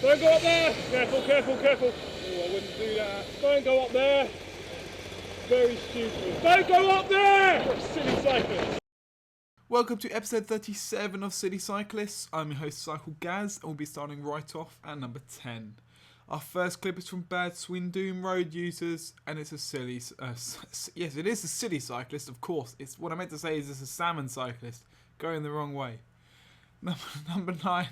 Don't go up there! Careful, careful, careful. Oh, I wouldn't do that. Don't go up there. Very stupid. Don't go up there! Silly cyclists. Welcome to episode 37 of Silly Cyclists. I'm your host Cycle Gaz and we'll be starting right off at number 10. Our first clip is from Bad Swindoom road users and it's a silly, yes it is a silly cyclist of course. It's what I meant to say is it's a salmon cyclist going the wrong way. Number 9,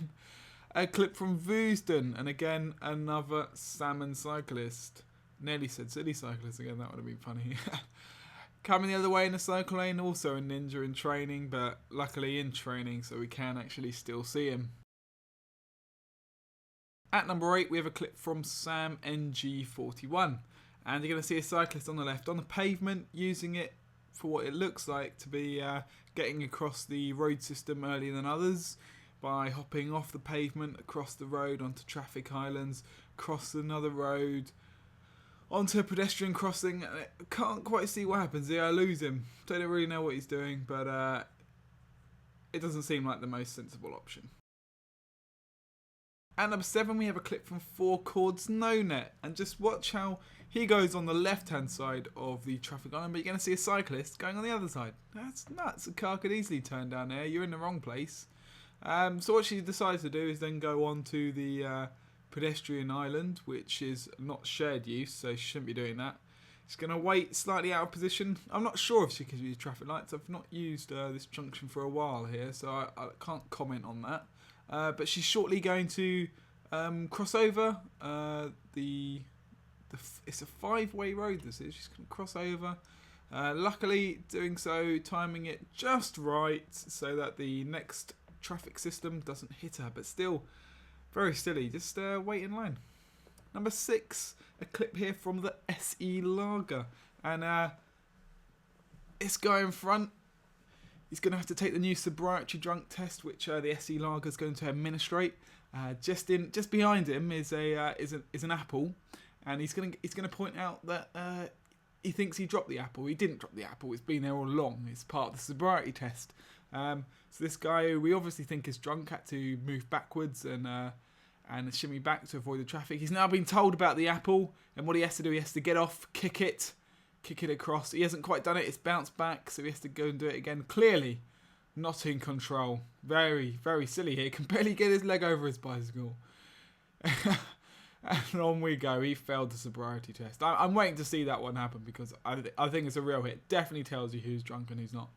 a clip from Woosden and again another salmon cyclist. Nearly said silly cyclist again, that would have been funny. Coming the other way in the cycle lane, also a ninja in training, but luckily in training so we can actually still see him. At number 8 we have a clip from Sam NG41 and you're going to see a cyclist on the left on the pavement using it for what it looks like to be getting across the road system earlier than others by hopping off the pavement across the road onto traffic islands, across another road, onto a pedestrian crossing. I can't quite see what happens here. I lose him. Don't really know what he's doing, but it doesn't seem like the most sensible option. At number 7 we have a clip from 4 Chords No Net and just watch how he goes on the left hand side of the traffic island but you're going to see a cyclist going on the other side. That's nuts. A car could easily turn down there. You're in the wrong place. So what she decides to do is then go on to the pedestrian island, which is not shared use, so she shouldn't be doing that. She's going to wait slightly out of position. I'm not sure if she can use traffic lights. I've not used this junction for a while here, so I can't comment on that. But she's shortly going to cross over it's a 5-way road this is. She's going to cross over. Luckily doing so, timing it just right so that the next traffic system doesn't hit her, but still very silly. Just wait in line. Number 6, a clip here from the SE Lager and this guy in front, he's going to have to take the new sobriety drunk test, which the SE Lager is going to administrate. Just behind him is an apple, and he's going to point out that he thinks he dropped the apple. He didn't drop the apple. It's been there all along. It's part of the sobriety test. So this guy, who we obviously think is drunk, had to move backwards and shimmy back to avoid the traffic. He's now been told about the apple, and what he has to do, he has to get off, kick it across. He hasn't quite done it. It's bounced back, so he has to go and do it again. Clearly not in control. Very, very silly here. Can barely get his leg over his bicycle. And on we go. He failed the sobriety test. I'm waiting to see that one happen because I think it's a real hit. Definitely tells you who's drunk and who's not.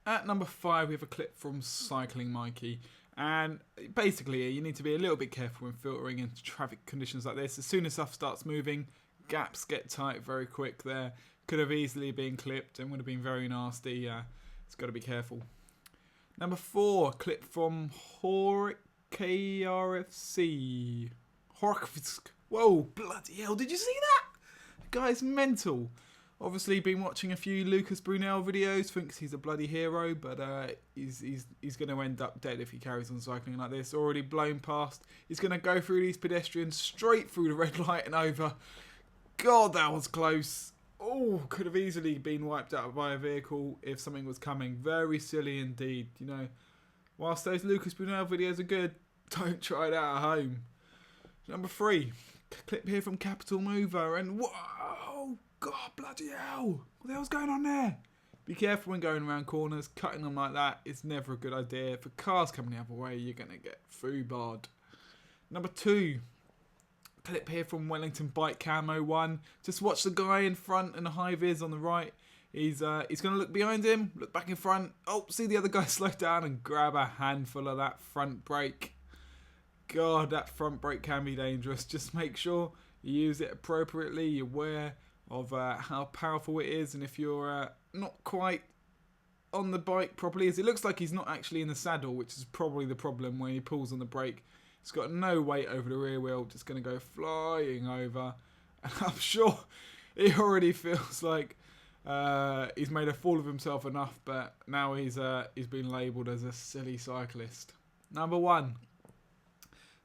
At number 5 we have a clip from Cycling Mikey. And basically you need to be a little bit careful when filtering into traffic conditions like this. As soon as stuff starts moving, gaps get tight very quick there. Could have easily been clipped and would have been very nasty. It's got to be careful. Number 4, clip from KRFC. Whoa, bloody hell, did you see that? The guy's mental. Obviously been watching a few Lucas Brunel videos, thinks he's a bloody hero, but he's going to end up dead if he carries on cycling like this. Already blown past. He's going to go through these pedestrians straight through the red light and over. God, that was close. Oh, could have easily been wiped out by a vehicle if something was coming. Very silly indeed. You know, whilst those Lucas Brunel videos are good, don't try it out at home. Number 3, clip here from Capital Mover, and whoa, God, bloody hell, what the hell's going on there? Be careful when going around corners. Cutting them like that is never a good idea. For cars coming the other way, you're going to get foobarred. Number 2, clip here from Wellington Bike Camo 1. Just watch the guy in front and the high vis on the right. He's going to look behind him, look back in front. Oh, see the other guy slow down and grab a handful of that front brake. God, that front brake can be dangerous. Just make sure you use it appropriately. You're aware of how powerful it is, and if you're not quite on the bike properly, as it looks like he's not actually in the saddle, which is probably the problem when he pulls on the brake. He's got no weight over the rear wheel, just going to go flying over, and I'm sure he already feels like he's made a fool of himself enough, but now he's been labelled as a silly cyclist. Number 1.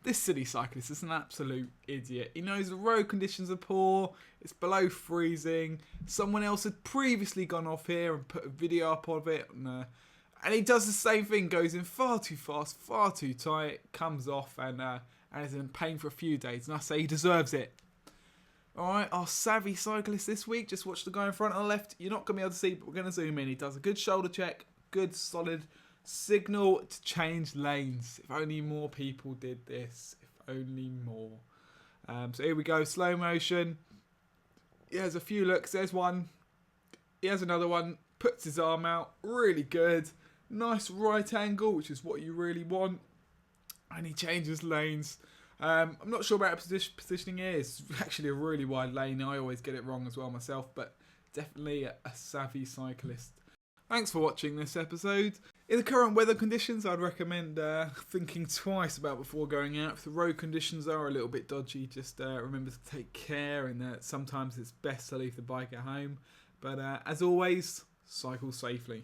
This silly cyclist is an absolute idiot. He knows the road conditions are poor, it's below freezing. Someone else had previously gone off here and put a video up of it. And, And he does the same thing, goes in far too fast, far too tight, comes off and is in pain for a few days. And I say he deserves it. Alright, our savvy cyclist this week. Just watch the guy in front on the left. You're not going to be able to see, but we're going to zoom in. He does a good shoulder check, good solid signal to change lanes. If only more people did this. If only more. So here we go, slow motion. He has a few looks. There's one. He has another one. Puts his arm out. Really good. Nice right angle, which is what you really want. And he changes lanes. I'm not sure about positioning here. It's actually a really wide lane. I always get it wrong as well myself, but definitely a savvy cyclist. Thanks for watching this episode. In the current weather conditions, I'd recommend thinking twice about before going out. If the road conditions are a little bit dodgy, just remember to take care, and sometimes it's best to leave the bike at home. But as always, cycle safely.